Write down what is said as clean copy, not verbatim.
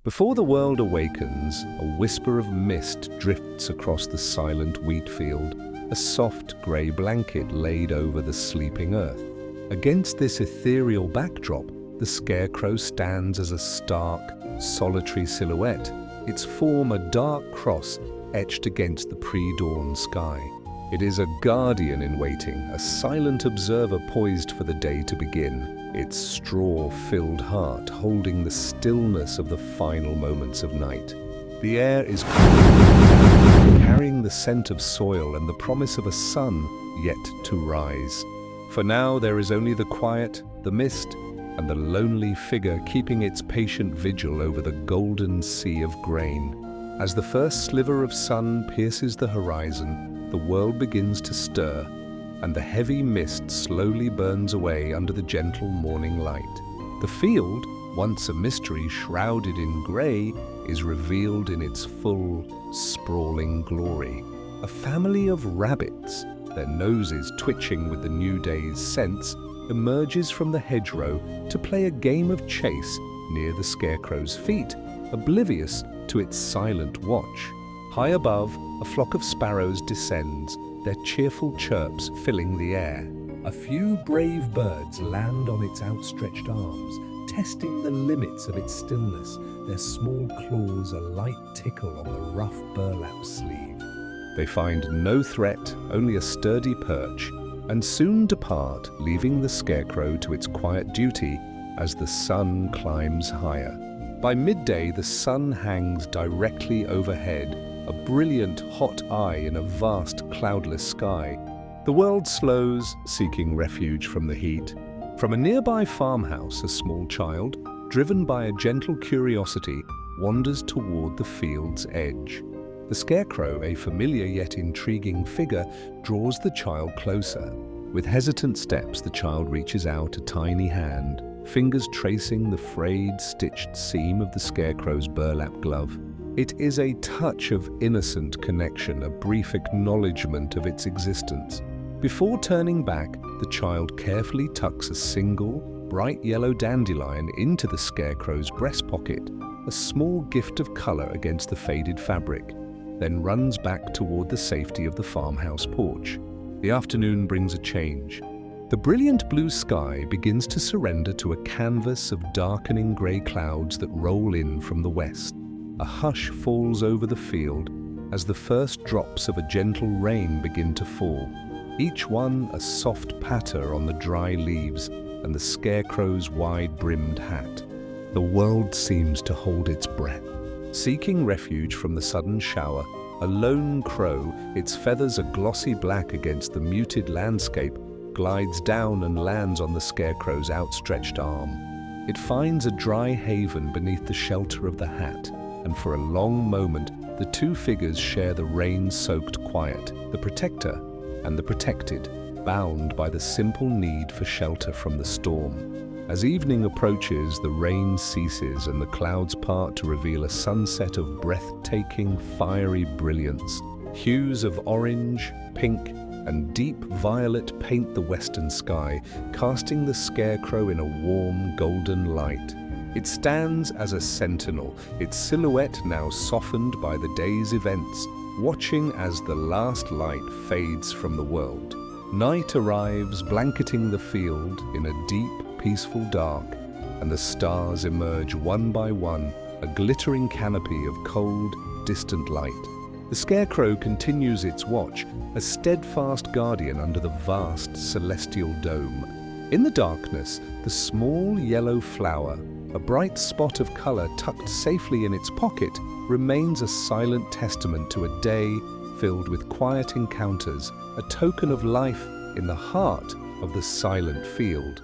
Before the world awakens, a whisper of mist drifts across the silent wheat field, a soft grey blanket laid over the sleeping earth. Against this ethereal backdrop, the scarecrow stands as a stark, solitary silhouette, its form a dark cross etched against the pre-dawn sky. It is a guardian in waiting, a silent observer poised for the day to begin, its straw-filled heart holding the stillness of the final moments of night. The air is cool, carrying the scent of soil and the promise of a sun yet to rise. For now there is only the quiet, the mist, and the lonely figure keeping its patient vigil over the golden sea of grain. As the first sliver of sun pierces the horizon, the world begins to stir, and the heavy mist slowly burns away under the gentle morning light. The field, once a mystery shrouded in grey, is revealed in its full, sprawling glory. A family of rabbits, their noses twitching with the new day's scents, emerges from the hedgerow to play a game of chase near the scarecrow's feet, oblivious to its silent watch. High above, a flock of sparrows descends, their cheerful chirps filling the air. A few brave birds land on its outstretched arms, testing the limits of its stillness, their small claws a light tickle on the rough burlap sleeve. They find no threat, only a sturdy perch, and soon depart, leaving the scarecrow to its quiet duty as the sun climbs higher. By midday, the sun hangs directly overhead, a brilliant hot eye in a vast cloudless sky. The world slows, seeking refuge from the heat. From a nearby farmhouse, a small child, driven by a gentle curiosity, wanders toward the field's edge. The scarecrow, a familiar yet intriguing figure, draws the child closer. With hesitant steps, the child reaches out a tiny hand, fingers tracing the frayed, stitched seam of the scarecrow's burlap glove. It is a touch of innocent connection, a brief acknowledgement of its existence. Before turning back, the child carefully tucks a single, bright yellow dandelion into the scarecrow's breast pocket, a small gift of color against the faded fabric, then runs back toward the safety of the farmhouse porch. The afternoon brings a change. The brilliant blue sky begins to surrender to a canvas of darkening grey clouds that roll in from the west. A hush falls over the field as the first drops of a gentle rain begin to fall, each one a soft patter on the dry leaves and the scarecrow's wide-brimmed hat. The world seems to hold its breath. Seeking refuge from the sudden shower, a lone crow, its feathers a glossy black against the muted landscape, glides down and lands on the scarecrow's outstretched arm. It finds a dry haven beneath the shelter of the hat, and for a long moment, the two figures share the rain-soaked quiet, the protector and the protected, bound by the simple need for shelter from the storm. As evening approaches, the rain ceases and the clouds part to reveal a sunset of breathtaking, fiery brilliance. Hues of orange, pink, and deep violet paint the western sky, casting the scarecrow in a warm, golden light. It stands as a sentinel, its silhouette now softened by the day's events, watching as the last light fades from the world. Night arrives, blanketing the field in a deep, peaceful dark, and the stars emerge one by one, a glittering canopy of cold, distant light. The scarecrow continues its watch, a steadfast guardian under the vast celestial dome. In the darkness, the small yellow flower, a bright spot of color tucked safely in its pocket, remains a silent testament to a day filled with quiet encounters, a token of life in the heart of the silent field.